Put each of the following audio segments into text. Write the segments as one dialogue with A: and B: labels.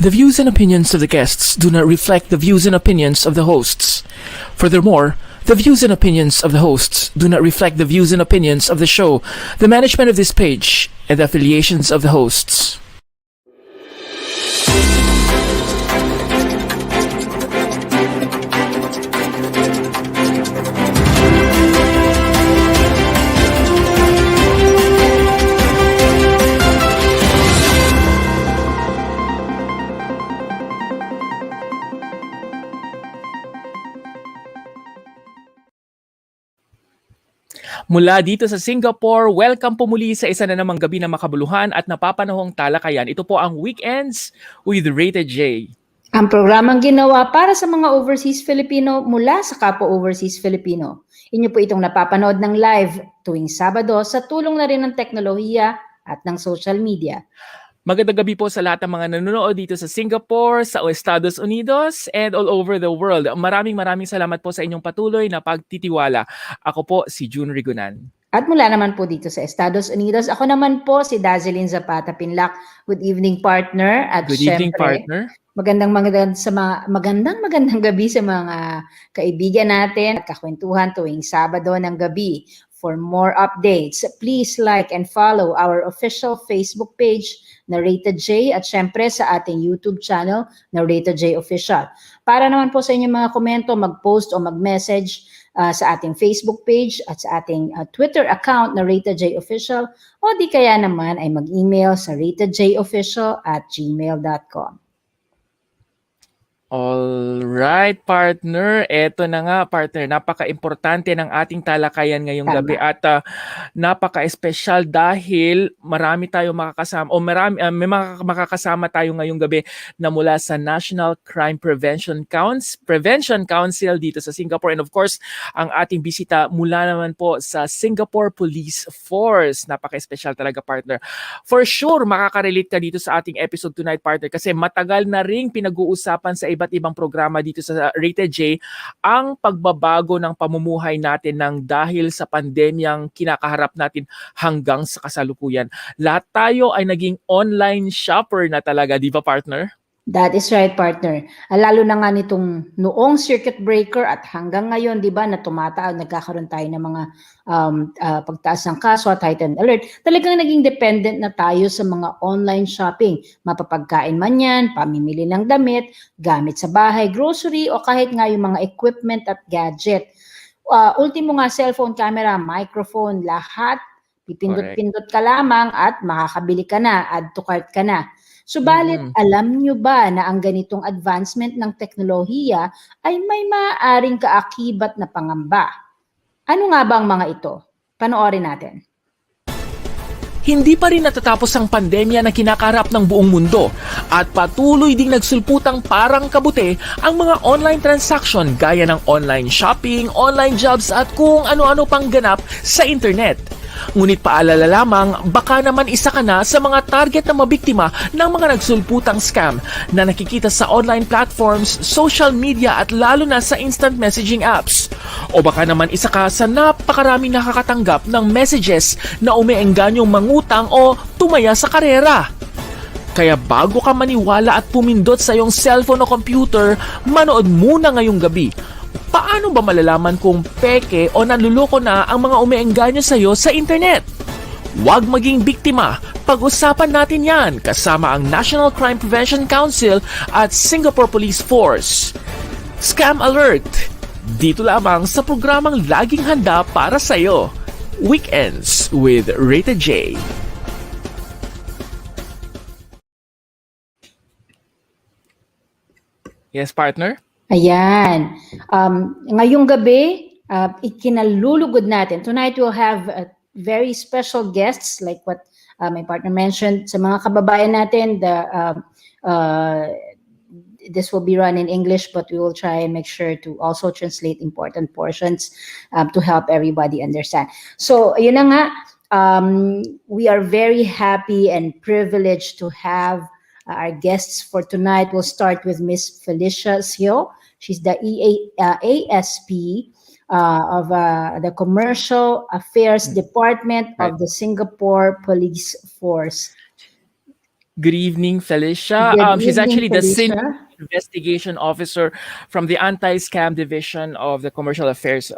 A: The views and opinions of the guests do not reflect the views and opinions of the hosts. Furthermore, the views and opinions of the hosts do not reflect the views and opinions of the show, the management of this page, and the affiliations of the hosts. Mula dito sa Singapore, welcome po muli sa isa na namang gabi na makabuluhan at napapanahong talakayan. Ito po ang Weekends with Rated J.
B: Ang programang ginawa para sa mga overseas Filipino mula sa kapwa overseas Filipino. Inyo po itong napapanood ng live tuwing Sabado sa tulong na rin ng teknolohiya at ng social media.
A: Magandang gabi po sa lahat ng mga nanonood dito sa Singapore, sa Estados Unidos, and all over the world. Maraming salamat po sa inyong patuloy na pagtitiwala. Ako po si June Rigunan.
B: At mula naman po dito sa Estados Unidos, ako naman po si Dazeline Zapata Pinlac. Good evening, partner. At
A: Good evening, partner.
B: Magandang gabi sa mga kaibigan natin at kakwentuhan tuwing Sabado ng gabi. For more updates, please like and follow our official Facebook page na Rated J at syempre sa ating YouTube channel na Rated J Official. Para naman po sa inyong mga komento, mag-post o mag-message sa ating Facebook page at sa ating Twitter account na Rated J Official o di kaya naman ay mag-email sa ratedjofficial@gmail.com.
A: Alright, partner. Eto na nga, partner. Napaka-importante ng ating talakayan ngayong gabi at napaka-espesyal dahil marami tayo makakasama o may makakasama tayo ngayong gabi na mula sa National Crime Prevention Council dito sa Singapore, and of course, ang ating bisita mula naman po sa Singapore Police Force. Napaka-espesyal talaga, partner. For sure, makaka-relate ka dito sa ating episode tonight, partner, kasi matagal na ring pinag-uusapan sa iba't ibang programa dito sa Rated J ang pagbabago ng pamumuhay natin ng dahil sa pandemyang kinakaharap natin hanggang sa kasalukuyan. Lahat tayo ay naging online shopper na talaga, di ba, partner?
B: That is right, partner. Lalo na nga nitong noong circuit breaker at hanggang ngayon, di ba, na nagkakaroon tayo ng mga pagtaas ng kaso at heightened alert. Talagang naging dependent na tayo sa mga online shopping. Mapapagkain man yan, pamimili ng damit, gamit sa bahay, grocery, o kahit nga yung mga equipment at gadget. Ultimo nga, cellphone camera, microphone, lahat, pipindot-pindot ka lamang at makakabili ka na, add to cart ka na. Subalit, alam nyo ba na ang ganitong advancement ng teknolohiya ay may maaaring kaakibat na pangamba? Ano nga ba ang mga ito? Panoorin natin.
A: Hindi pa rin natatapos ang pandemya na kinakarap ng buong mundo at patuloy ding nagsulputang parang kabute ang mga online transaction gaya ng online shopping, online jobs at kung ano-ano pang ganap sa internet. Ngunit paalala lamang, baka naman isa ka na sa mga target na mabiktima ng mga nagsulputang scam na nakikita sa online platforms, social media at lalo na sa instant messaging apps. O baka naman isa ka sa napakaraming nakakatanggap ng messages na umeenganyong mangutang o tumaya sa karera. Kaya bago ka maniwala at pumindot sa iyong cellphone o computer, manood muna ngayong gabi. Paano ba malalaman kung peke o nanluloko na ang mga umeengganyo sa iyo sa internet? Huwag maging biktima. Pag-usapan natin yan kasama ang National Crime Prevention Council at Singapore Police Force. Scam Alert! Dito lamang sa programang laging handa para sa iyo. Weekends with Rated J. Yes, partner?
B: Ayan. Ngayong gabi, ikinalulugod natin. Tonight we'll have very special guests like what my partner mentioned. Sa mga kababayan natin, this will be run in English, but we will try and make sure to also translate important portions to help everybody understand. So, yun na nga, we are very happy and privileged to have our guests for tonight. We'll start with Miss Felicia Sio. She's the ASP of the Commercial Affairs Department of the Singapore Police Force.
A: Good evening, Felicia.
B: Good
A: She's
B: evening,
A: actually the senior
B: Felicia.
A: investigation officer from the anti-scam division of the commercial affairs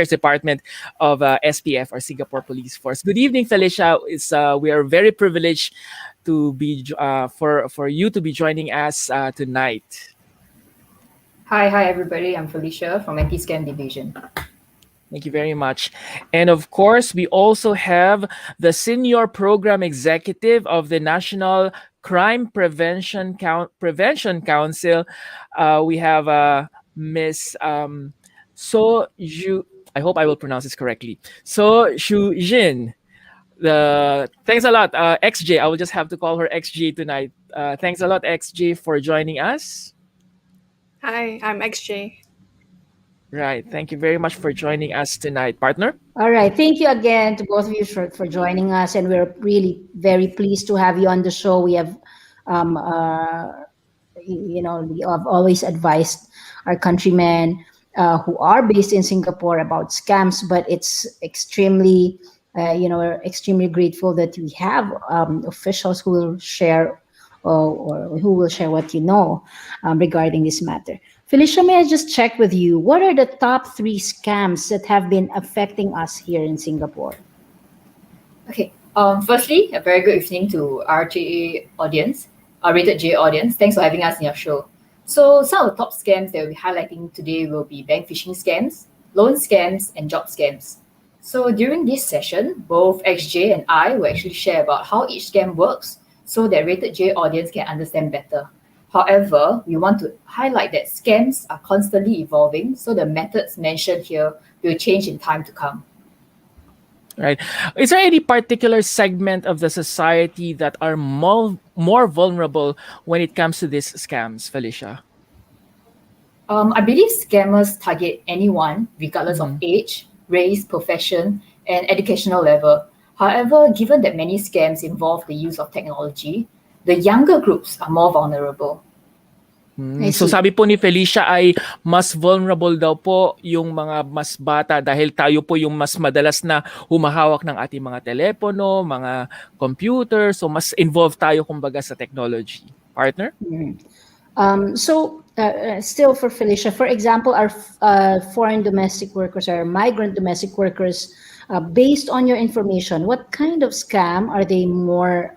A: department of SPF, or Singapore Police Force. Good evening, Felicia. We are very privileged to be for you to be joining us tonight.
C: Hi everybody. I'm Felicia from Anti-Scam Division.
A: Thank you very much. And of course, we also have the Senior Program Executive of the National Crime Prevention Council. We have Miss I hope I will pronounce this correctly. So Shu Jin. Thanks a lot, XJ. I will just have to call her XJ tonight. Thanks a lot, XJ, for joining us.
D: Hi, I'm XJ.
A: Right. Thank you very much for joining us tonight, partner.
B: All right. Thank you again to both of you for joining us. And we're really very pleased to have you on the show. We have, we have always advised our countrymen who are based in Singapore about scams, but it's extremely, we're extremely grateful that we have officials who will share or who will share what you know regarding this matter. Felicia, may I just check with you? What are the top 3 scams that have been affecting us here in Singapore?
C: Okay. Firstly, a very good evening to our JA audience, our Rated J audience. Thanks for having us in your show. So some of the top scams that we'll be highlighting today will be bank phishing scams, loan scams, and job scams. So during this session, both XJ and I will actually share about how each scam works so that Rated J audience can understand better. However, we want to highlight that scams are constantly evolving, so the methods mentioned here will change in time to come.
A: Right. Is there any particular segment of the society that are more vulnerable when it comes to these scams, Felicia?
C: I believe scammers target anyone, regardless of age, race, profession, and educational level. However, given that many scams involve the use of technology, the younger groups are more vulnerable.
A: So sabi po ni Felicia ay mas vulnerable daw po yung mga mas bata dahil tayo po yung mas madalas na humahawak ng ating mga telepono, mga computer. So mas involved tayo kumbaga sa technology. Partner?
B: Still for Felicia, for example, our foreign domestic workers, our migrant domestic workers, based on your information, what kind of scam are they more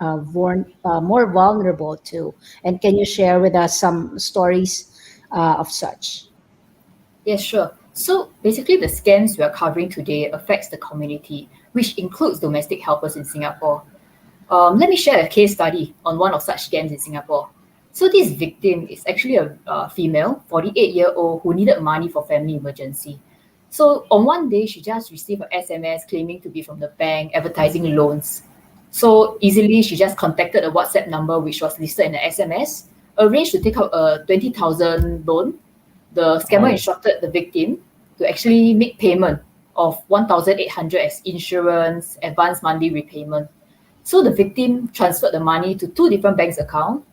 B: vulnerable to? And can you share with us some stories of such?
C: Yes, sure. So basically the scams we are covering today affects the community, which includes domestic helpers in Singapore. Let me share a case study on one of such scams in Singapore. So this victim is actually a female, 48-year-old, who needed money for family emergency. So on one day, she just received an SMS claiming to be from the bank, advertising loans. So easily, she just contacted a WhatsApp number which was listed in the SMS, arranged to take out a 20,000 loan. The scammer instructed the victim to actually make payment of 1,800 as insurance, advanced monthly repayment. So the victim transferred the money to 2 different banks' accounts.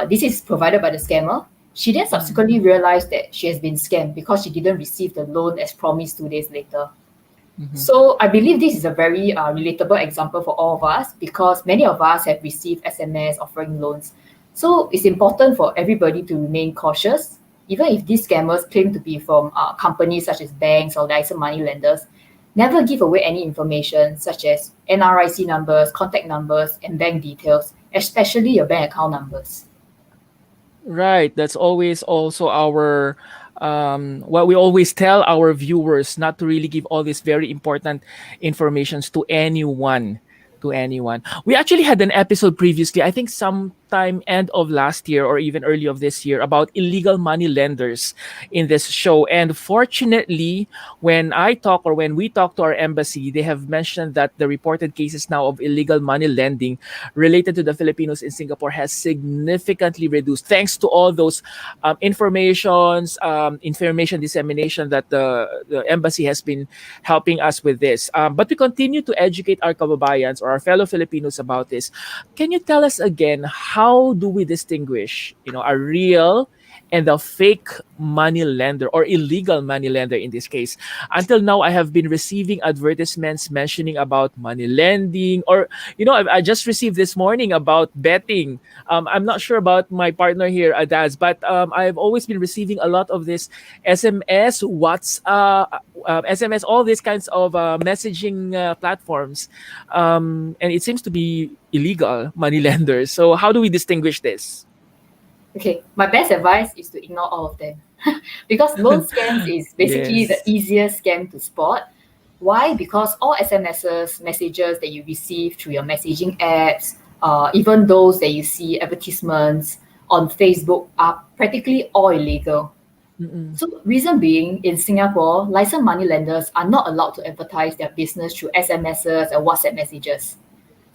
C: This is provided by the scammer. She then subsequently realized that she has been scammed because she didn't receive the loan as promised 2 days later. So I believe this is a very relatable example for all of us because many of us have received SMS offering loans. So it's important for everybody to remain cautious. Even if these scammers claim to be from companies such as banks or licensed money lenders, never give away any information such as NRIC numbers, contact numbers, and bank details, especially your bank account numbers.
A: Right. That's always also our what we always tell our viewers, not to really give all these very important informations to anyone. We actually had an episode previously, I think sometime end of last year or even early of this year, about illegal money lenders in this show. And fortunately, when we talk to our embassy, they have mentioned that the reported cases now of illegal money lending related to the Filipinos in Singapore has significantly reduced, thanks to all those information dissemination that the embassy has been helping us with this. But we continue to educate our kababayans or our fellow Filipinos about this. Can you tell us again, how do we distinguish, a real and the fake money lender or illegal money lender in this case. Until now, I have been receiving advertisements mentioning about money lending, or I just received this morning about betting. I'm not sure about my partner here, Adaz, but I've always been receiving a lot of this SMS, WhatsApp, SMS, all these kinds of messaging platforms, and it seems to be illegal money lenders. So how do we distinguish this?
C: Okay, my best advice is to ignore all of them because loan scams is basically the
A: Yes.
C: easiest scam to spot. Why? Because all SMSs, messages that you receive through your messaging apps, even those that you see advertisements on Facebook are practically all illegal.
A: Mm-mm.
C: So reason being, in Singapore, licensed money lenders are not allowed to advertise their business through SMSs and WhatsApp messages.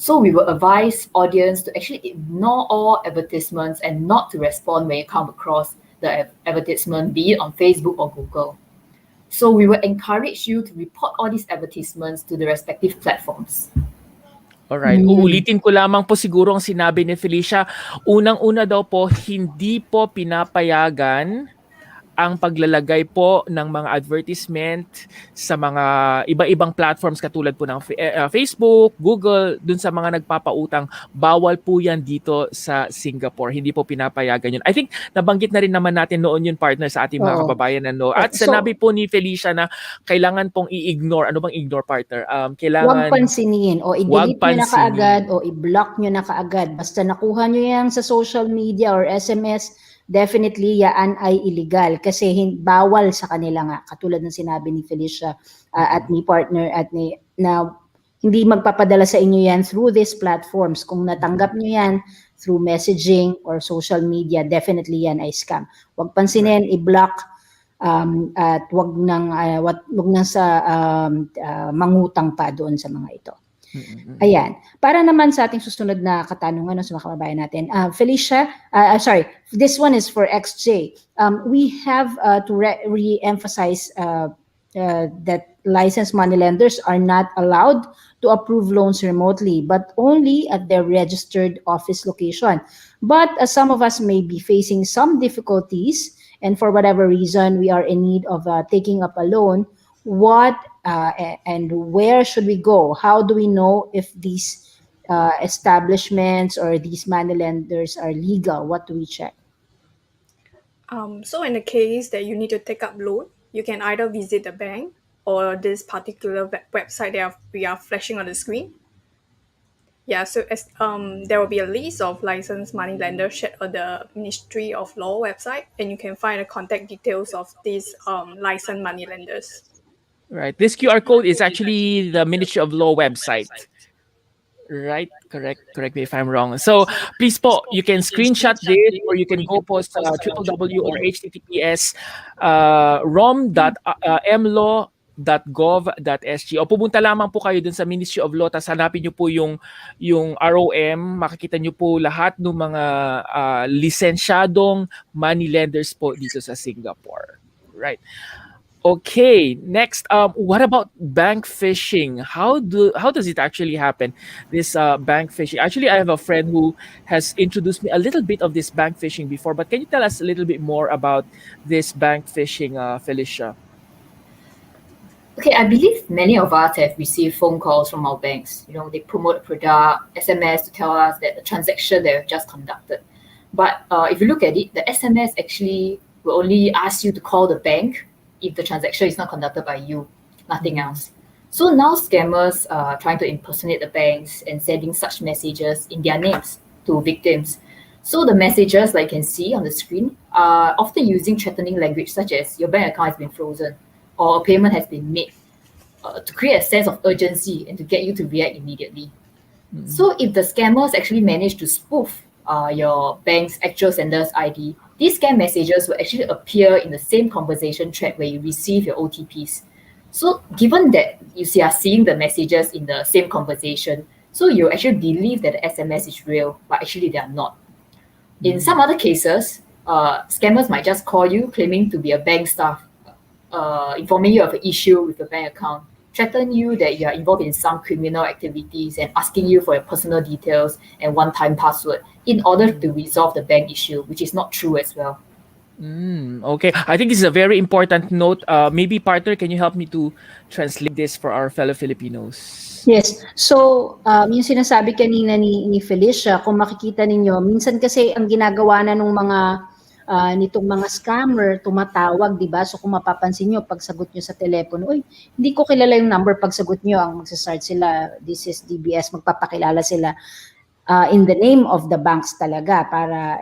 C: So we will advise audience to actually ignore all advertisements and not to respond when you come across the advertisement, be it on Facebook or Google. So we will encourage you to report all these advertisements to the respective platforms.
A: Alright, uulitin ko lamang po siguro ang sinabi ni Felicia. Unang-una daw po, hindi po pinapayagan ang paglalagay po ng mga advertisement sa mga iba-ibang platforms katulad po ng Facebook, Google, dun sa mga nagpapautang. Bawal po yan dito sa Singapore. Hindi po pinapayagan yun. I think nabanggit na rin naman natin noon yun, partner, sa ating mga
B: Oo.
A: kababayan. At
B: So,
A: sinabi po ni Felicia na kailangan pong i-ignore. Ano bang ignore, partner?
B: huwag
A: Kailangan
B: pansinin o
A: Huwag
B: i-delete nyo na
A: pansinin.
B: kaagad o i-block nyo na kaagad. Basta nakuha nyo yan sa social media or SMS, definitely yan ay illegal kasi bawal sa kanila nga. Katulad ng sinabi ni Felicia at ni partner at na hindi magpapadala sa inyo yan through these platforms. Kung natanggap nyo yan through messaging or social media, definitely yan ay scam. Huwag pansinin, i-block at wag nang mangutang pa doon sa mga ito. Ayan. Para naman sa ating susunod na katanungan sa mga kababayan natin. Felicia, sorry, this one is for XJ. We have to re-emphasize that licensed money lenders are not allowed to approve loans remotely, but only at their registered office location. But some of us may be facing some difficulties, and for whatever reason, we are in need of taking up a loan. What and where should we go? How do we know if these establishments or these money lenders are legal? What do we check?
D: So in the case that you need to take up loan, you can either visit the bank or this particular website that we are flashing on the screen. Yeah, so there will be a list of licensed money lenders shared on the Ministry of Law website, and you can find the contact details of these licensed money lenders.
A: Right. This QR code is actually the Ministry of Law website. Right? Correct me if I'm wrong. So, please po, you can screenshot this or you can go po sa www or https rom.mlaw.gov.sg o pumunta lamang po kayo dun sa Ministry of Law, tas hanapin nyo po yung ROM, makikita nyo po lahat ng mga lisensyadong money lenders po dito sa Singapore. Right. Okay, next, what about bank phishing? How does it actually happen, this bank phishing? Actually, I have a friend who has introduced me a little bit of this bank phishing before, but can you tell us a little bit more about this bank phishing, Felicia?
C: Okay, I believe many of us have received phone calls from our banks. They promote a product, SMS to tell us that the transaction they have just conducted. But if you look at it, the SMS actually will only ask you to call the bank if the transaction is not conducted by you, nothing else. So now scammers are trying to impersonate the banks and sending such messages in their names to victims. So the messages, like you can see on the screen, are often using threatening language such as your bank account has been frozen or a payment has been made to create a sense of urgency and to get you to react immediately. So if the scammers actually manage to spoof your bank's actual sender's ID, these scam messages will actually appear in the same conversation thread where you receive your OTPs. So given that you are seeing the messages in the same conversation, so you actually believe that the SMS is real, but actually they are not. In some other cases, scammers might just call you claiming to be a bank staff, informing you of an issue with your bank account, threaten you that you are involved in some criminal activities and asking you for your personal details and one-time password in order to resolve the bank issue, which is not true as well.
A: Okay. I think this is a very important note. Maybe partner, can you help me to translate this for our fellow Filipinos?
B: Yes. So, yung sinasabi kanina ni Felicia, kung makikita ninyo, minsan kasi ang ginagawa na nung mga nitong mga scammer, tumatawag, di ba? So, kung mapapansin nyo, pagsagot nyo sa telepono, uy, hindi ko kilala yung number, pagsagot nyo, ang magsasart sila, this is DBS, magpapakilala sila in the name of the banks talaga para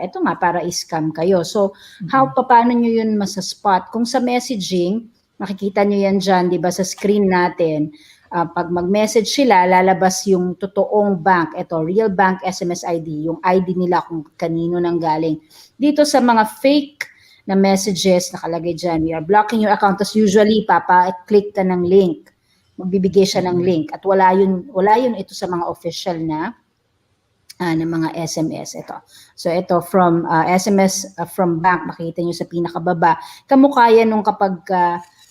B: scam kayo. So, paano nyo yun masaspot? Kung sa messaging, makikita nyo yan dyan, di ba, sa screen natin, pag mag-message sila, lalabas yung totoong bank. Ito, real bank SMS ID, yung ID nila kung kanino nang galing. Dito sa mga fake na messages, nakalagay dyan, we are blocking your account. Tapos usually, click ka ng link. Magbibigay siya ng link. At wala yun ito sa mga official na mga SMS ito. So ito from SMS from bank, makita nyo sa pinakababa. Kamukha yan nung kapag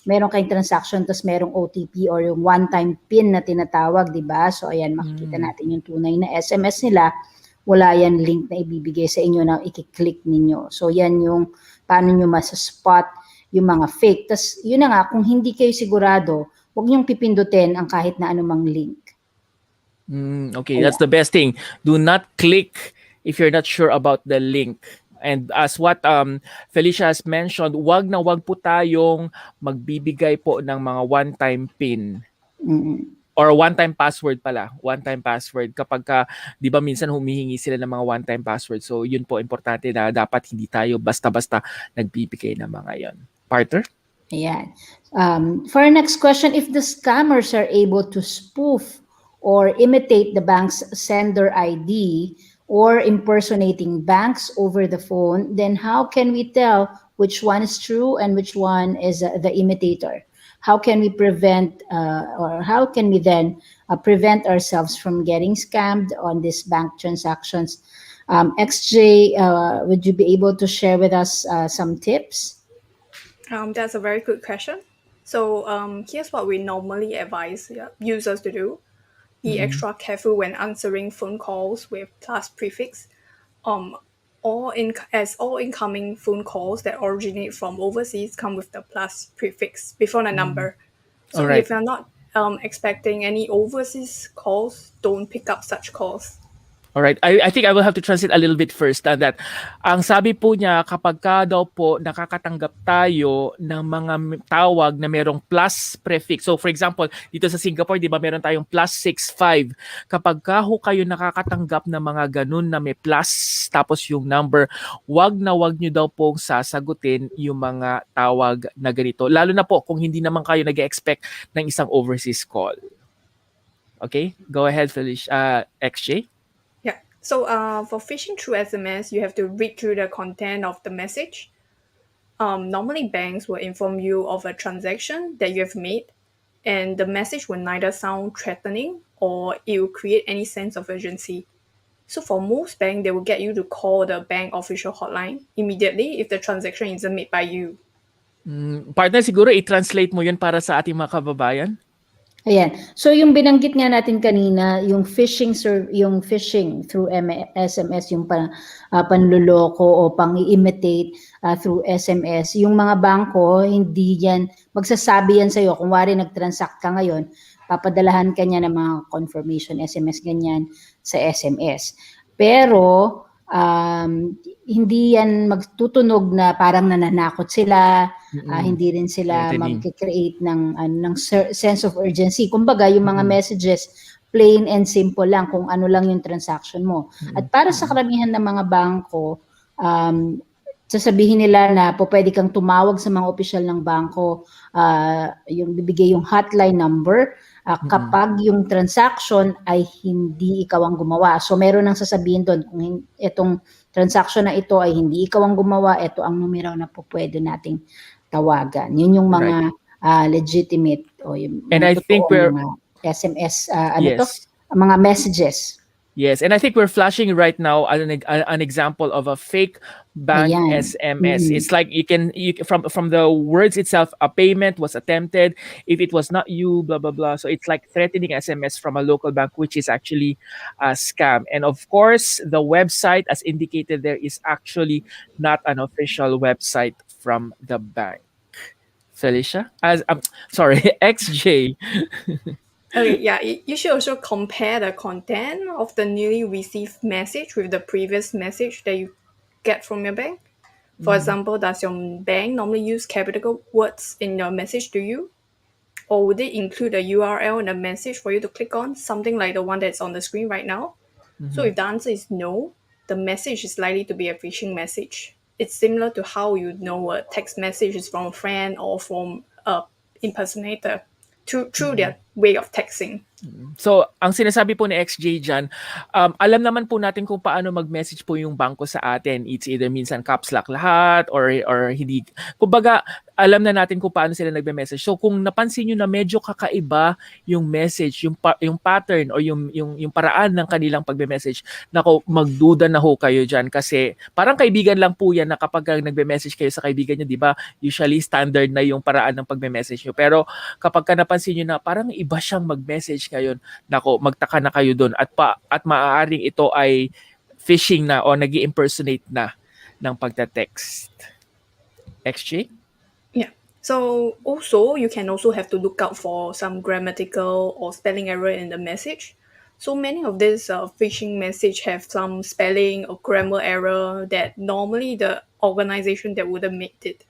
B: meron kayong transaction tapos merong OTP or yung one-time PIN na tinatawag, di ba? So ayan, makikita natin yung tunay na SMS nila. Wala yan link na ibibigay sa inyo na i-click ninyo. So yan yung paano nyo masaspot yung mga fake. Tapos yun na nga, kung hindi kayo sigurado, huwag nyong pipindutin ang kahit na anumang link.
A: Okay, that's the best thing. Do not click if you're not sure about the link. And as what Felicia has mentioned, wag po tayong magbibigay po ng mga one-time PIN. Or one-time password pala. One-time password. Kapag di ba minsan humihingi sila ng mga one-time password. So yun po, importante na dapat hindi tayo basta-basta nagbibigay ng mga yon. Partner?
B: Ayan. For our next question, if the scammers are able to spoof or imitate the bank's sender ID or impersonating banks over the phone, then how can we tell which one is true and which one is the imitator? How can we prevent or how can we then prevent ourselves from getting scammed on these bank transactions? XJ, would you be able to share with us some tips?
D: That's a very good question. So here's what we normally advise users to do. Be extra careful when answering phone calls with plus prefix. All incoming phone calls that originate from overseas come with the plus prefix before the number. So
A: Alright.
D: if you're not expecting any overseas calls, don't pick up such calls.
A: Alright, I think I will have to translate a little bit first that ang sabi po niya kapag ka daw po nakakatanggap tayo ng mga tawag na merong plus prefix. So for example, dito sa Singapore, di ba meron tayong +65. Kapag ka ho kayo nakakatanggap ng mga ganun na may plus tapos yung number, wag nyo daw pong sasagutin yung mga tawag na ganito. Lalo na po kung hindi naman kayo nag-expect ng isang overseas call. Okay? Go ahead, Felicia. XJ?
D: So for phishing through SMS, you have to read through the content of the message. Normally, banks will inform you of a transaction that you have made, and the message will neither sound threatening or it will create any sense of urgency. So for most banks, they will get you to call the bank official hotline immediately if the transaction isn't made by you.
A: Partner, siguro i-translate mo yun para sa ating mga kababayan?
B: Ayan. So yung binanggit nga natin kanina, yung phishing through SMS, yung panluloko o pang-imitate through SMS, yung mga bangko, hindi yan, magsasabi yan sa'yo, kung wari nag-transact ka ngayon, papadalahan ka niya ng mga confirmation SMS, ganyan, sa SMS. Pero, hindi yan magtutunog na parang nananakot sila, hindi rin sila mag-create ng sense of urgency. Kumbaga, yung mga messages, plain and simple lang kung ano lang yung transaction mo. At para sa karamihan ng mga bangko, sasabihin nila na pwede kang tumawag sa mga opisyal ng bangko, yung bibigay yung hotline number, kapag yung transaction ay hindi ikaw ang gumawa. So meron nang sasabihin doon, kung itong transaction na ito ay hindi ikaw ang gumawa, ito ang numero na pwede nating tawagan. Yun yung mga legitimate o yung
A: And I think
B: mga SMS, mga messages.
A: Yes, and I think we're flashing right now an example of a fake bank
B: Ayan.
A: SMS. It's like from the words itself, a payment was attempted. If it was not you, blah blah blah. So it's like threatening SMS from a local bank, which is actually a scam. And of course, the website, as indicated there, is actually not an official website from the bank. Felicia, as sorry, XJ.
D: Okay, yeah, you should also compare the content of the newly received message with the previous message that you get from your bank. For example, does your bank normally use capital words in your message to you? Or would it include a URL in the message for you to click on, something like the one that's on the screen right now? So if the answer is no, the message is likely to be a phishing message. It's similar to how you know a text message is from a friend or from a impersonator through their way of texting.
A: So, ang sinasabi po ni XJ dyan, alam naman po natin kung paano mag-message po yung bangko sa atin. It's either minsan caps lock lahat or hindi. Kumbaga, alam na natin kung paano sila nagme-message. So, kung napansin nyo na medyo kakaiba yung message, yung pattern or yung paraan ng kanilang pagme-message, nako, magduda na ho kayo dyan kasi parang kaibigan lang po yan na kapag nagme-message kayo sa kaibigan nyo, di ba? Usually, standard na yung paraan ng pagme-message nyo. Pero kapag napansin nyo na parang iba siyang mag-message ngayon, nako, magtaka na kayo doon at maaaring ito ay phishing na o nag-impersonate na ng pagta-text. XJ?
D: Yeah. So also, you can also have to look out for some grammatical or spelling error in the message. So many of these phishing message have some spelling or grammar error that normally the organization that would have made it.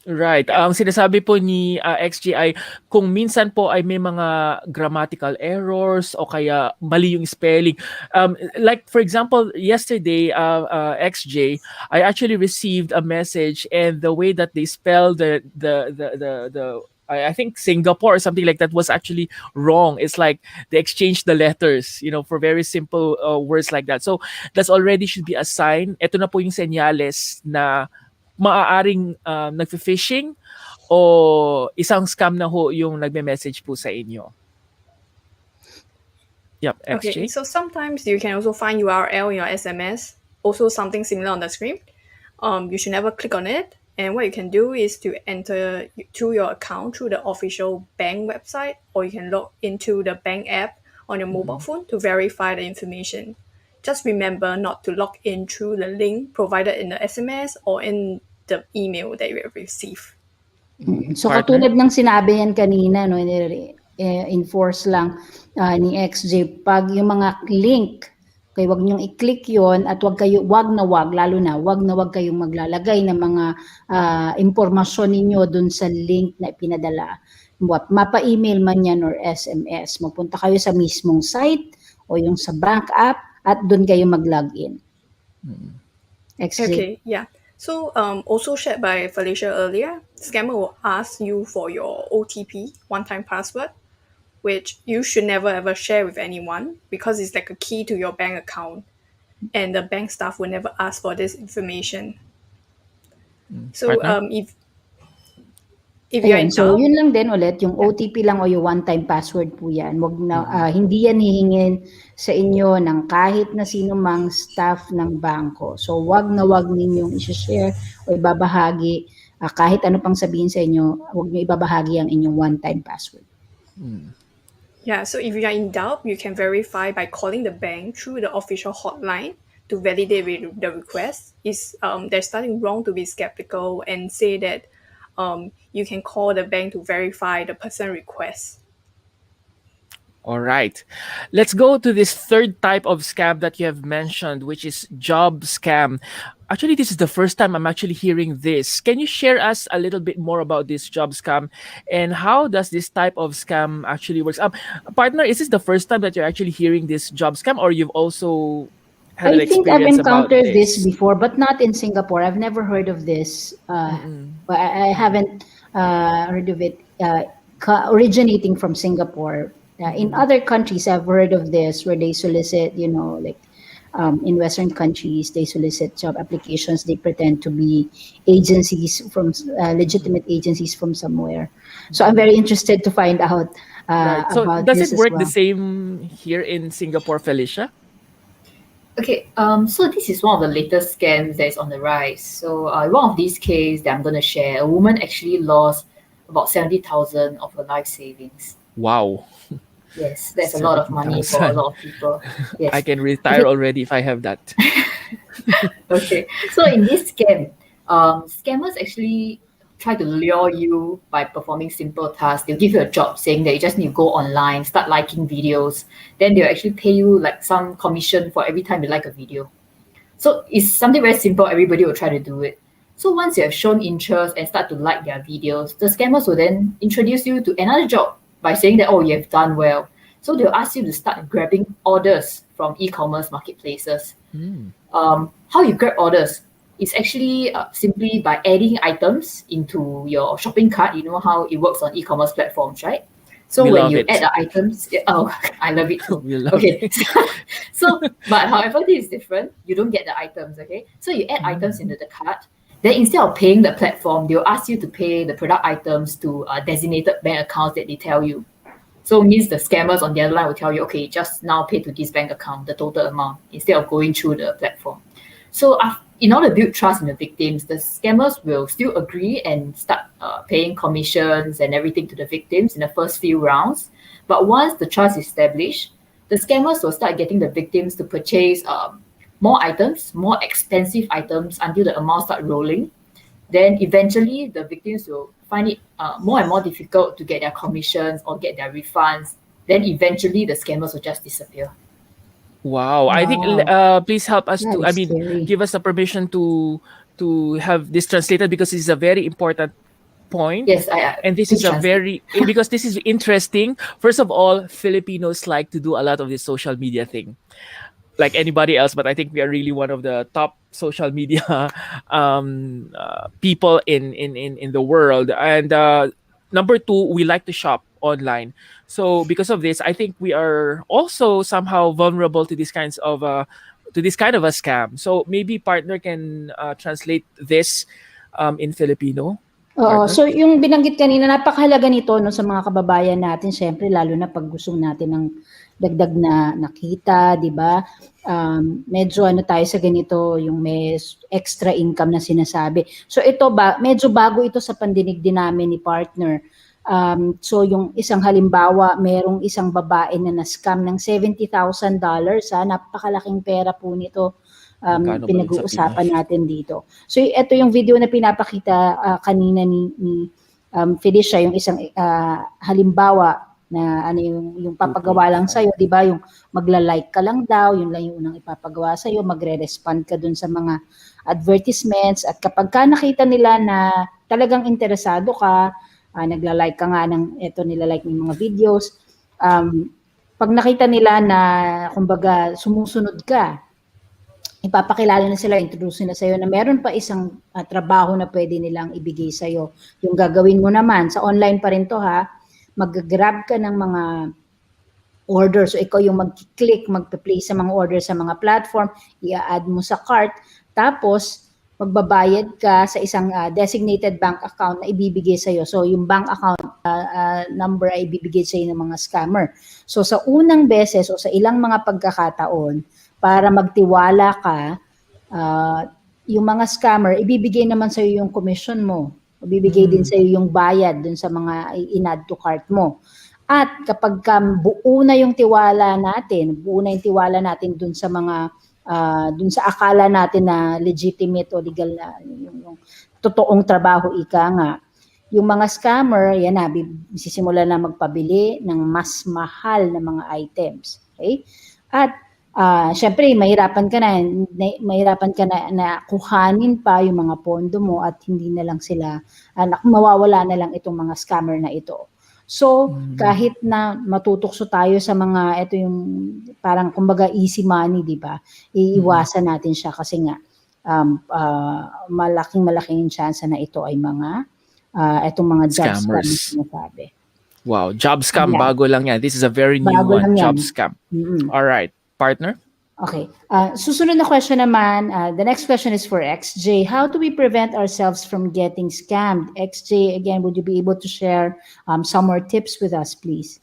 A: Right. Ang sinasabi po ni XJ ay kung minsan po ay may mga grammatical errors o kaya mali yung spelling. Like for example, yesterday, XJ, I actually received a message and the way that they spell the I think Singapore or something like that was actually wrong. It's like they exchanged the letters, for very simple words like that. So that's already should be a sign. Ito na po yung senyales na maaaring nagfi-phishing o isang scam na ho yung nagme-message po sa inyo. Yep, XJ.
D: Okay, so sometimes you can also find URL in your SMS, also something similar on the screen. You should never click on it. And what you can do is to enter to your account through the official bank website, or you can log into the bank app on your mobile phone to verify the information. Just remember not to log in through the link provided in the SMS or in the email that you have received.
B: So
A: Partner?
B: katulad ng sinabi yan kanina, no, enforce lang ni XJ, pag yung mga link, kaya wag niyong i-click yon at wag na wag kayong maglalagay ng mga impormasyon ninyo dun sa link na ipinadala. Mapa-email man yan or SMS. Magpunta kayo sa mismong site o yung sa bank app at dun kayo mag-login. XJ.
D: Okay, yeah. So also shared by Felicia earlier, scammer will ask you for your OTP, one-time password, which you should never ever share with anyone because it's like a key to your bank account, and the bank staff will never ask for this information. So if you're in
B: Ayun, so
D: doubt,
B: yun lang din ulit, yung OTP lang o yung one-time password po yan. Wag na, hindi yan hihingin sa inyo ng kahit na sino mang staff ng bangko. So wag na wag ninyong i-share o ibabahagi, kahit ano pang sabihin sa inyo, wag niyo ibabahagi ang inyong one-time password.
D: yeah, so if you're in doubt, you can verify by calling the bank through the official hotline to validate the request. There's nothing wrong to be skeptical and say that you can call the bank to verify the person request.
A: All right. Let's go to this third type of scam that you have mentioned, which is job scam. Actually, this is the first time I'm actually hearing this. Can you share us a little bit more about this job scam and how does this type of scam actually works? Partner, is this the first time that you're actually hearing this job scam or you've also had an
B: I think I've
A: experience about
B: encountered
A: this?
B: this before, but not in Singapore. I've never heard of this. But I haven't heard of it originating from Singapore. In other countries, I've heard of this where they solicit, like in Western countries, they solicit job applications. They pretend to be agencies from legitimate agencies from somewhere. So I'm very interested to find out
A: Right. So
B: about
A: does
B: this
A: it
B: as
A: work
B: well.
A: the same here in Singapore, Felicia?
C: Okay, so this is one of the latest scams that is on the rise. So, one of these cases that I'm going to share, a woman actually lost about 70,000 of her life savings.
A: Wow.
C: Yes, that's a lot of money for a
A: 70,000.
C: lot of people.
A: I
C: Yes.
A: can retire
C: Okay,
A: already if I have that.
C: okay. So in this scam, scammers actually try to lure you by performing simple tasks. They'll give you a job saying that you just need to go online, start liking videos. Then they'll actually pay you like some commission for every time you like a video. So it's something very simple. Everybody will try to do it. So once you have shown interest and start to like their videos, the scammers will then introduce you to another job by saying that, oh, you have done well. So they'll ask you to start grabbing orders from e-commerce marketplaces.
A: Hmm.
C: How you grab orders is actually simply by adding items into your shopping cart. You know how it works on e-commerce platforms, right? So
A: We
C: when
A: love
C: you add
A: it.
C: the items, oh, I love it too.
A: We love
C: Okay,
A: it.
C: so but however this is different, you don't get the items. Okay, so you add items into the cart. Then instead of paying the platform, they'll ask you to pay the product items to designated bank accounts that they tell you. So it means the scammers on the other line will tell you, okay, just now pay to this bank account, the total amount, instead of going through the platform. So in order to build trust in the victims, the scammers will still agree and start paying commissions and everything to the victims in the first few rounds. But once the trust is established, the scammers will start getting the victims to purchase more items, more expensive items until the amount start rolling. Then eventually the victims will find it more and more difficult to get their commissions or get their refunds. Then eventually the scammers will just disappear.
A: Wow. I think
B: Wow,
A: please help us
B: that
A: to, I
B: is
A: mean,
B: scary.
A: give us the permission to have this translated because it's a very important point.
C: Yes, I
A: And this
C: please
A: is a
C: translate.
A: very because this is interesting. First of all, Filipinos like to do a lot of this social media thing, like anybody else, but I think we are really one of the top social media people in the world. And number two, we like to shop online. So because of this, I think we are also somehow vulnerable to these kinds of to this kind of a scam. So maybe partner can translate this in Filipino.
B: Oo,
A: Partner.
B: so yung binanggit kanina napakahalaga nito 'no sa mga kababayan natin siyempre lalo na 'pag gusto natin ng dagdag na nakita, 'di ba? Medyo ano tayo sa ganito, yung may extra income na sinasabi. So ito ba medyo bago ito sa pandinig din namin ni partner. So yung isang halimbawa, merong isang babae na na-scam ng $70,000 napakalaking pera po nito.
A: Magkano ba yun sa
B: Pinag-uusapan
A: Pinas?
B: natin dito. So ito yung video na pinapakita kanina ni Felicia, yung isang halimbawa na ano yung papagawa lang
A: 2.5.
B: sa'yo, di ba? Yung magla-like ka lang daw, yun lang yung unang ipapagawa sa'yo, magre-respond ka dun sa mga advertisements at kapag ka nakita nila na talagang interesado ka, nagla-like ka nga ng ito nila-like ng mga videos, pag nakita nila na kumbaga sumusunod ka, ipapakilala na sila, introduce na sa'yo na meron pa isang trabaho na pwede nilang ibigay sa'yo. Yung gagawin mo naman, sa online pa rin to ha, mag-grab ka ng mga order. So ikaw yung mag-click, mag-place sa mga order sa mga platform, i-add mo sa cart, tapos magbabayad ka sa isang designated bank account na ibibigay sa'yo. So yung bank account number ay ibibigay sa'yo ng mga scammer. So sa unang beses o sa ilang mga pagkakataon, para magtiwala ka, yung mga scammer, ibibigay naman sa'yo yung commission mo. Ibibigay din sa'yo yung bayad dun sa mga in-add to cart mo. At kapag buo na yung tiwala natin dun sa mga, dun sa akala natin na legitimate o legal na, yung totoong trabaho ika nga, yung mga scammer, yan na, sisimula na magpabili ng mas mahal na mga items. Okay? At syempre mahirapan ka na kuhanin pa yung mga pondo mo at hindi na lang sila mawawala na lang itong mga scammer na ito. So kahit na matutokso tayo sa mga ito yung parang kumbaga easy money, di ba? Iiwasan natin siya kasi nga malaking chance na ito ay mga itong mga job scam na
A: Scammers.
B: sinasabi.
A: Wow, job scam,
B: Yeah.
A: bago lang yan. This is a very new
B: Bago lang
A: one,
B: yan.
A: job scam.
B: Mm-mm.
A: All right, partner?
B: Okay. Susunod na question naman, the next question is for XJ. How do we prevent ourselves from getting scammed? XJ, again, would you be able to share some more tips with us, please?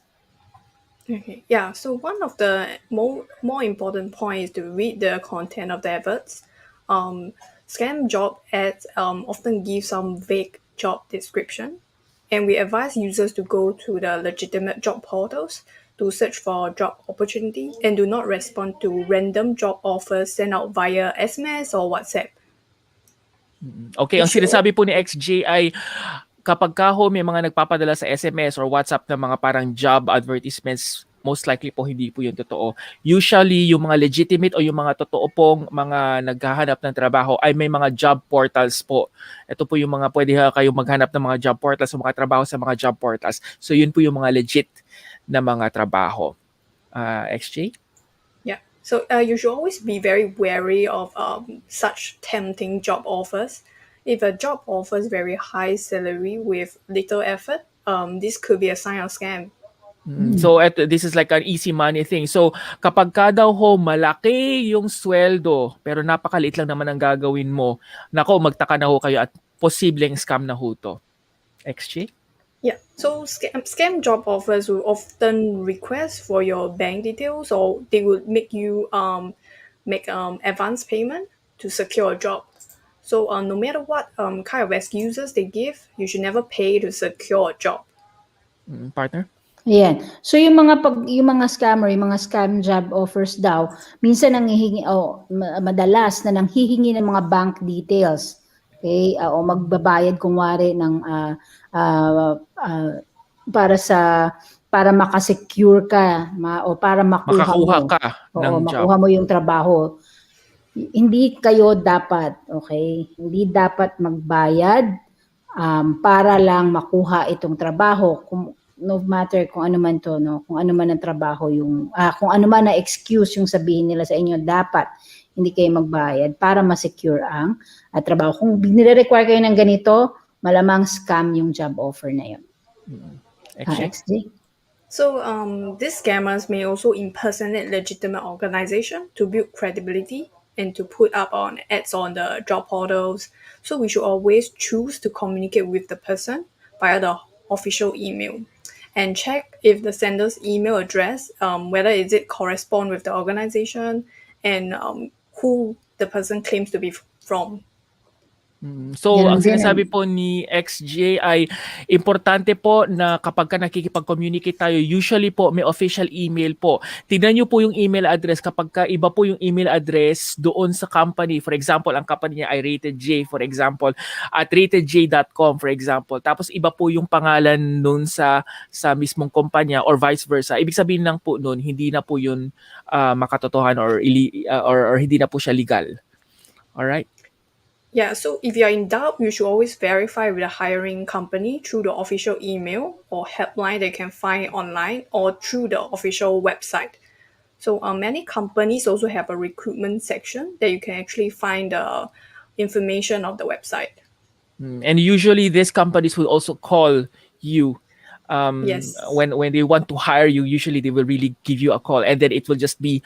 D: Okay. Yeah. So one of the more important point is to read the content of the adverts. Scam job ads often give some vague job description, and we advise users to go to the legitimate job portals to search for job opportunity and do not respond to random job offers sent out via SMS or WhatsApp.
A: Okay,
D: You
A: ang
D: should
A: sinasabi po ni XJ ay kapag ka ho may mga nagpapadala sa SMS or WhatsApp na mga parang job advertisements, most likely po hindi po yun totoo. Usually, yung mga legitimate o yung mga totoo pong mga naghahanap ng trabaho ay may mga job portals po. Ito po yung mga pwede kayong maghanap ng mga job portals o mga trabaho sa mga job portals. So yun po yung mga legit na mga trabaho. XJ?
D: Yeah. So you should always be very wary of such tempting job offers. If a job offers very high salary with little effort, this could be a sign of scam.
A: So this is like an easy money thing. So kapag ka daw ho malaki yung sweldo pero napakaliit lang naman ang gagawin mo, nako magtaka na ho kayo at posibleng scam na ho to. XJ?
D: Yeah. So scam job offers will often request for your bank details, or they would make you make advance payment to secure a job. So no matter what kind of excuses they give, you should never pay to secure a job.
A: Partner?
B: Ayan. So yung mga scammer, yung mga scam job offers daw, minsan nanghihingi madalas na nanghihingi ng mga bank details. Okay? O magbabayad kunwari ng para makasecure ka o para makuha
A: Makakuha
B: mo.
A: ka ng job.
B: Makuha mo yung trabaho. Hindi kayo dapat, okay? Hindi dapat magbayad para lang makuha itong trabaho. No matter kung ano man to, no, kung ano man ang trabaho yung kung ano man na excuse yung sabihin nila sa inyo, dapat hindi kayo magbayad para ma-secure ang trabaho. Kung nire-require kayo ng ganito, malamang scam yung job offer na yun. XJ?
D: So these scammers may also impersonate legitimate organization to build credibility and to put up on ads on the job portals. So we should always choose to communicate with the person via the official email and check if the sender's email address, whether is it correspond with the organization and who the person claims to be from.
A: So, ang
B: Ganun din.
A: sinasabi po ni XJ ay importante po na kapag ka nakikipag-communicate tayo, usually po may official email po. Tignan nyo po yung email address kapag ka iba po yung email address doon sa company. For example, ang company niya ay RatedJ, for example, at ratedj.com, for example. Tapos iba po yung pangalan nun sa mismong kumpanya or vice versa. Ibig sabihin lang po nun, hindi na po yun makatotohan or hindi na po siya legal. Alright?
D: Yeah, so if you're in doubt, you should always verify with the hiring company through the official email or helpline they can find online or through the official website. So many companies also have a recruitment section that you can actually find the information of the website.
A: And usually these companies will also call you
D: Yes.
A: when they want to hire you. Usually they will really give you a call and then it will just be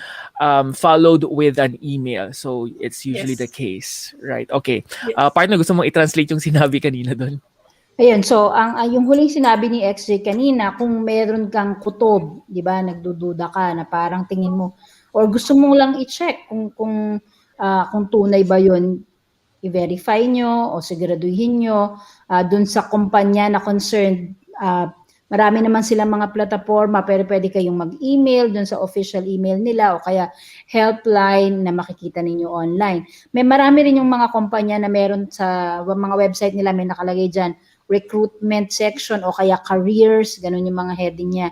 A: followed with an email. So it's usually
D: Yes.
A: the case, right? Okay.
D: Yes.
A: Partner, gusto mong i-translate yung sinabi kanina doon?
B: Ayun, so yung huling sinabi ni XJ kanina, kung meron kang kutob, 'di ba, nagdududa ka na parang tingin mo or gusto mo lang i-check kung tunay ba 'yun, i-verify nyo o siguraduhin nyo dun sa kumpanya na concerned. Marami naman silang mga plataforma, pero pwede kayong mag-email dun sa official email nila o kaya helpline na makikita ninyo online. May marami rin yung mga kumpanya na meron sa mga website nila, may nakalagay dyan, recruitment section o kaya careers, ganun yung mga heading niya.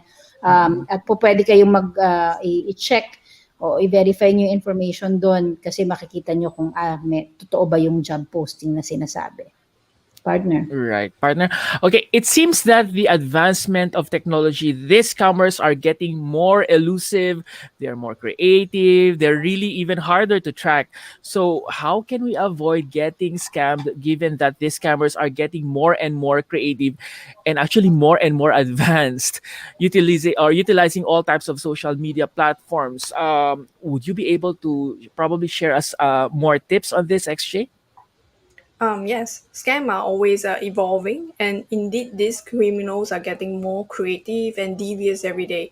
B: At po pwede kayong i-check o i-verify nyo yung information doon kasi makikita nyo kung totoo ba yung job posting na sinasabi. Partner.
A: Right, partner. Okay, it seems that the advancement of technology, these scammers are getting more elusive, they're more creative, they're really even harder to track. So how can we avoid getting scammed given that these scammers are getting more and more creative and actually more and more advanced, utilizing all types of social media platforms? Would you be able to probably share us more tips on this, XJ?
D: Yes, scams are always evolving, and indeed, these criminals are getting more creative and devious every day.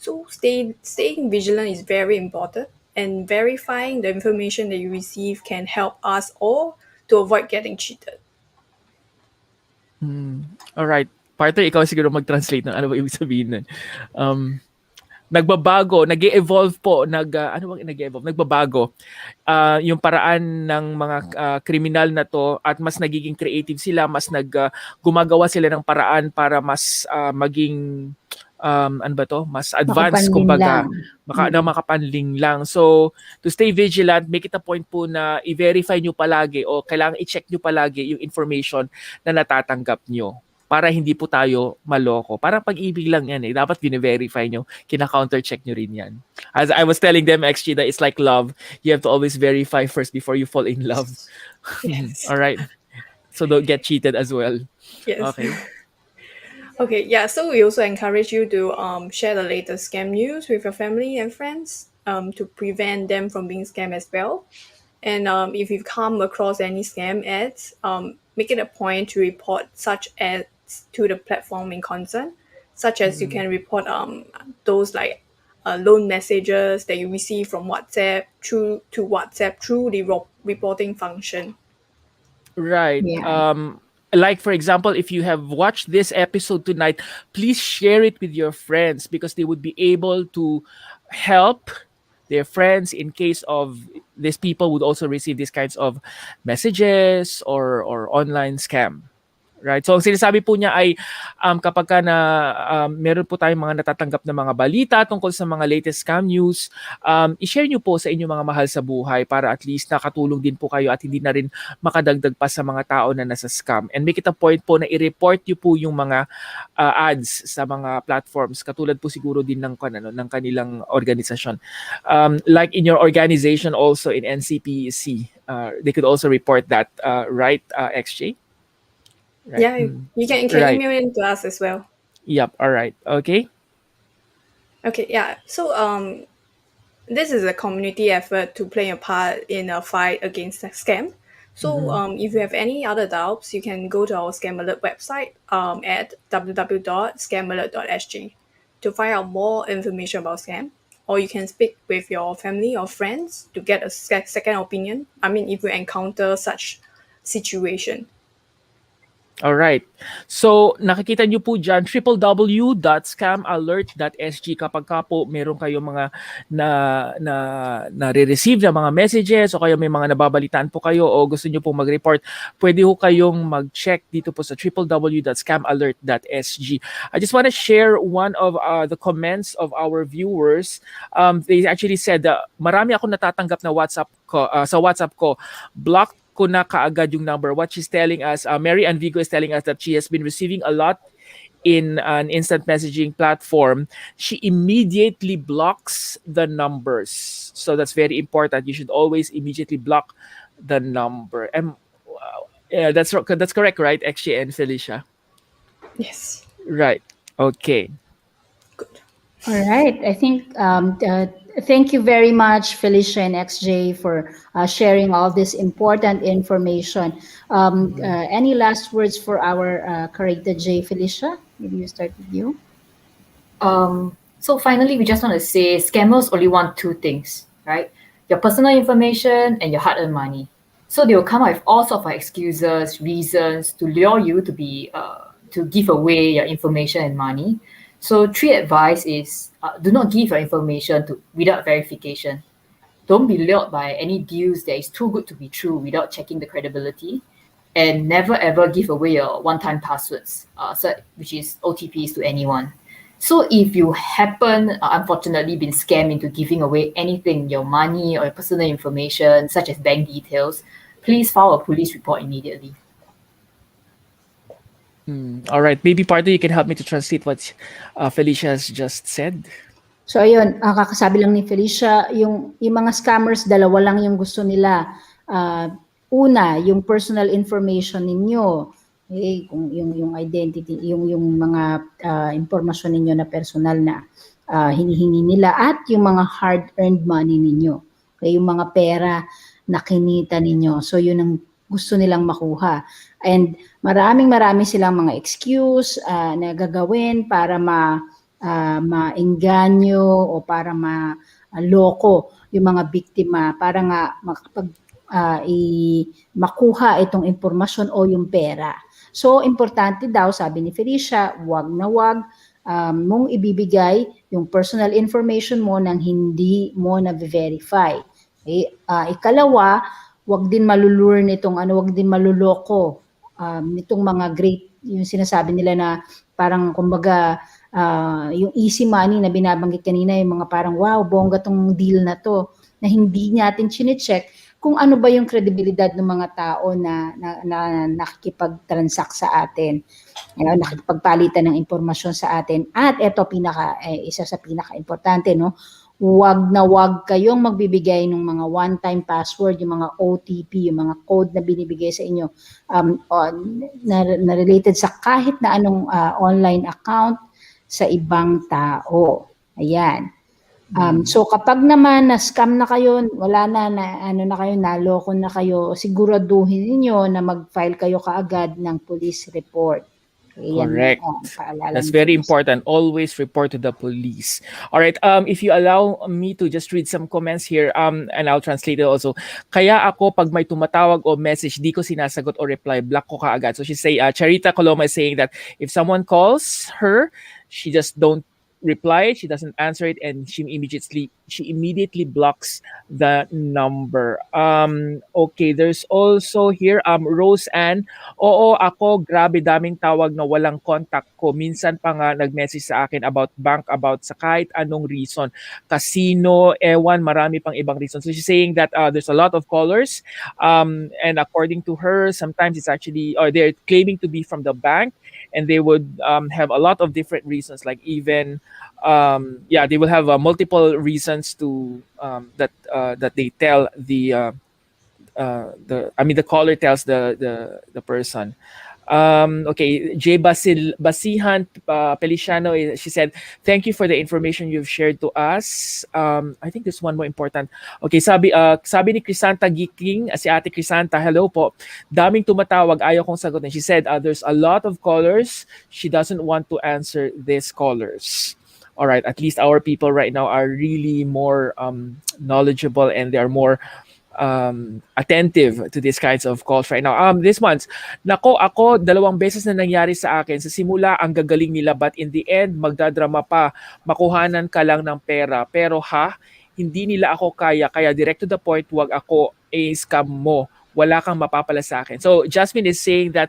D: So staying vigilant is very important, and verifying the information that you receive can help us all to avoid getting cheated.
A: Alright. Partner, ikaw siguro mag-translate ng ano ba ibig sabihin nun. Nagbabago, nag-e-evolve po, ano bang nag-e-evolve? Nagbabago yung paraan ng mga kriminal na to at mas nagiging creative sila, mas gumagawa sila ng paraan para mas maging ano ba to? Mas advanced kumbaga, makapanling lang. So, to stay vigilant, make it a point po na i-verify nyo palagi o kailangan i-check nyo palagi yung information na natatanggap nyo para hindi po tayo maloko. Para pag-ibig lang yan eh. Dapat bine-verify nyo, kina-counter-check nyo rin yan. As I was telling them, XG, that it's like love. You have to always verify first before you fall in love.
D: Yes.
A: All right. So don't get cheated as well.
D: Yes.
A: Okay.
D: Okay, yeah, so we also encourage you to share the latest scam news with your family and friends to prevent them from being scammed as well. And if you've come across any scam ads, make it a point to report such ads to the platform in concern, such as you can report those like loan messages that you receive from WhatsApp through the reporting function.
A: Right.
B: Yeah.
A: Like for example, if you have watched this episode tonight, please share it with your friends because they would be able to help their friends in case of these people would also receive these kinds of messages or online scam. Right? So, ang sinasabi po niya ay kapag ka meron po tayong mga natatanggap na mga balita tungkol sa mga latest scam news, i-share nyo po sa inyong mga mahal sa buhay para at least nakatulong din po kayo at hindi na rin makadagdag pa sa mga tao na nasa scam. And make it a point po na i-report nyo po yung mga ads sa mga platforms katulad po siguro din ng kanilang organisasyon. Like in your organization also in NCPC, they could also report that, right, XJ? Right.
D: Yeah, you can
A: Right.
D: email it to us as well.
A: Yep. All right. Okay.
D: Okay, yeah. So this is a community effort to play a part in a fight against a scam. So if you have any other doubts, you can go to our Scam Alert website at www.scamalert.sg to find out more information about scam. Or you can speak with your family or friends to get a second opinion. I mean, if you encounter such situation.
A: All right. So, nakikita nyo po dyan, www.scamalert.sg kapag ka po meron kayong mga nare-receive na mga messages o kaya may mga nababalitaan po kayo o gusto nyo po mag-report, pwede ho kayong mag-check dito po sa www.scamalert.sg. I just want to share one of the comments of our viewers. They actually said, marami ako natatanggap na WhatsApp ko, sa WhatsApp ko, blocked ko na kaagad yung number. What she's telling us, Mary Ann Vigo is telling us that she has been receiving a lot in an instant messaging platform. She immediately blocks the numbers. So that's very important. You should always immediately block the number. And yeah, that's correct, right, XJ and Felicia?
D: Yes.
A: Right. Okay.
D: Good.
B: All right. I think thank you very much, Felicia and XJ, for sharing all this important information. Any last words for our Karita J, Felicia? Maybe we start with you.
C: So finally, we just want to say scammers only want two things, right? Your personal information and your hard-earned money. So they will come up with all sorts of excuses, reasons to lure you to to give away your information and money. So 3 advice is do not give your information without verification. Don't be lured by any deals that is too good to be true without checking the credibility. And never ever give away your one-time passwords, which is OTPs to anyone. So if you happen, unfortunately, been scammed into giving away anything, your money or your personal information, such as bank details, please file a police report immediately.
A: All right. Maybe partner, you can help me to translate what Felicia has just said.
B: So ayun, kakasabi lang ni Felicia, yung mga scammers, dalawa lang yung gusto nila. Una, yung personal information ninyo, kung yung identity, yung mga impormasyon ninyo na personal na hinihingi nila at yung mga hard-earned money ninyo. Okay, yung mga pera na kinita ninyo. So yun ang gusto nilang makuha. And marami silang mga excuse na gagawin para maengganyo o para maloko yung mga biktima para nga makuha itong impormasyon o yung pera. So, importante daw, sabi ni Felicia, wag na wag mong ibibigay yung personal information mo nang hindi mo na-verify. Okay? Ikalawa, wag din malulure nitong wag din maluloko nitong mga great, yung sinasabi nila na parang kumbaga yung easy money na binabanggit kanina, yung mga parang wow, bongga tong deal na to, na hindi natin chine-check kung ano ba yung kredibilidad ng mga tao na nakikipag-transact sa atin, nakikipagpalitan ng impormasyon sa atin. At ito isa sa pinaka-importante, no? Wag na wag kayong magbibigay ng mga one-time password, yung mga OTP, yung mga code na binibigay sa inyo na related sa kahit na anong online account sa ibang tao. Ayan. So kapag naman na-scam na kayo, wala na kayo, naloko na kayo, siguraduhin niyo na mag-file kayo kaagad ng police report.
A: Correct. That's very important. Always report to the police. All right. If you allow me to just read some comments here, and I'll translate it also. Kaya ako pag may tumatawag o message, di ko sinasagot o reply, block ko kaagad. So she say, Charita Coloma is saying that if someone calls her, she just don't reply, she doesn't answer it, and she immediately blocks the number. Okay, there's also here Rose Ann. Oo, ako grabe daming tawag na walang contact ko. Minsan pa nga nag-message sa akin about bank, about sa kahit anong reason. Casino, ewan, marami pang ibang reason. So she's saying that there's a lot of callers, and according to her, sometimes it's actually, or they're claiming to be from the bank, and they would have a lot of different reasons, like even they will have multiple reasons to that they tell the caller tells the person. Okay, J. Basihan Feliciano, she said, thank you for the information you've shared to us. I think there's one more important. Okay, sabi ni Crisanta Giking, si Ate Crisanta, hello po. Daming tumatawag, ayaw kong sagutin. She said, there's a lot of callers. She doesn't want to answer these callers. All right, at least our people right now are really more knowledgeable, and they are more attentive to these kinds of calls right now. This one's, nako, ako 2 beses na nangyari sa akin. Sa simula, ang gagaling nila, but in the end, magdadrama pa. Makuhanan ka lang ng pera. Pero hindi nila ako kaya direct to the point, wag ako scam mo. Wala kang mapapala sa akin. So Jasmine is saying that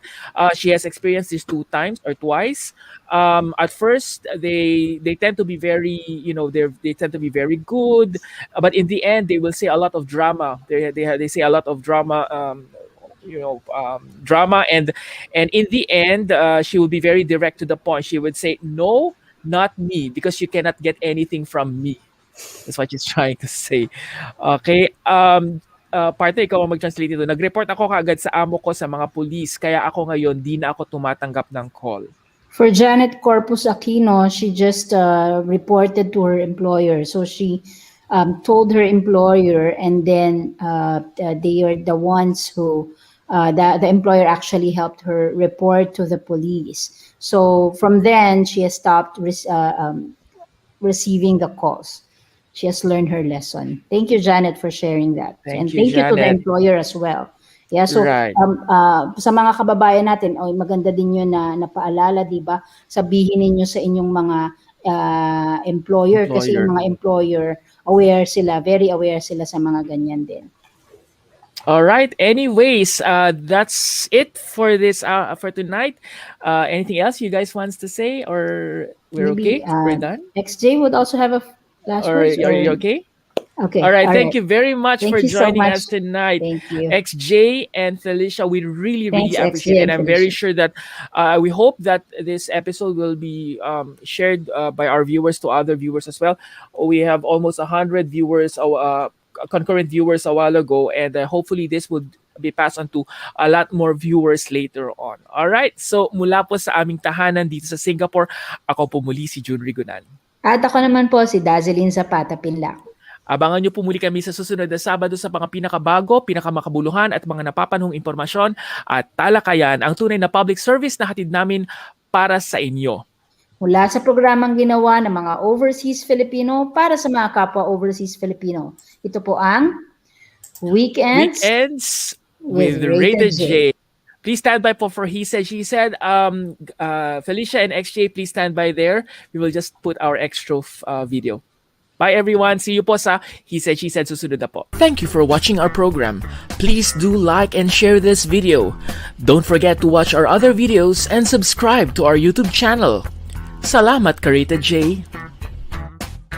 A: she has experienced this 2 times or twice. At first, they tend to be very, they tend to be very good, but in the end, they will say a lot of drama. They say a lot of drama. Drama, and in the end, she will be very direct to the point. She would say, "No, not me, because you cannot get anything from me." That's what she's trying to say. Okay. Partner, ikaw ang mag-translate ito. Nag-report ako kaagad sa amo ko sa mga pulis, kaya ako ngayon di na ako tumatanggap ng call.
B: For Janet Corpus Aquino, she just reported to her employer. So she told her employer, and then they are the ones who, the employer actually helped her report to the police. So from then, she has stopped receiving the calls. She has learned her lesson. Thank you, Janet, for sharing that.
A: Thank
B: you,
A: Janet.
B: to the employer as well. Yeah, so
A: Right.
B: Sa mga kababayan natin, maganda din yun na napaalala, di ba? Sabihin ninyo sa inyong mga employer, kasi yung mga employer, very aware sila sa mga ganyan din.
A: All right. Anyways, that's it for this for tonight. Anything else you guys wants to say, or we're
B: Maybe,
A: okay? We're done.
B: XJ would also have a last words.
A: Are you okay?
B: Okay.
A: All right. Thank you very much for
B: you so
A: joining
B: much.
A: us tonight.
B: Thank you.
A: XJ and Felicia, we really
B: Thanks,
A: appreciate
B: XJ
A: it.
B: and
A: I'm very
B: Felicia.
A: sure that we hope that this episode will be shared by our viewers to other viewers as well. We have almost 100 viewers, concurrent viewers a while ago, and hopefully this would be passed on to a lot more viewers later on. All right. So mula po sa aming tahanan dito sa Singapore, ako po muli si Jun Rigunan.
B: At ako naman po si Dazeline Zapata Pinlac.
A: Abangan niyo po muli kami sa susunod na Sabado sa mga pinakabago, pinakamakabuluhan at mga napapanahong impormasyon at talakayan, ang tunay na public service na hatid namin para sa inyo.
B: mula sa programang ginawa ng mga overseas Filipino para sa mga kapwa overseas Filipino. Ito po ang Weekends
A: Weekends
B: with
A: with
B: Rated
A: Rated
B: J.
A: J. Please stand by po for He Said, She Said. Felicia and XJ, please stand by there. We will just put our extra video. Bye everyone. See you po sa He Said, She Said susunod na po. Thank you for watching our program. Please do like and share this video. Don't forget to watch our other videos and subscribe to our YouTube channel. Salamat ka, Rated J.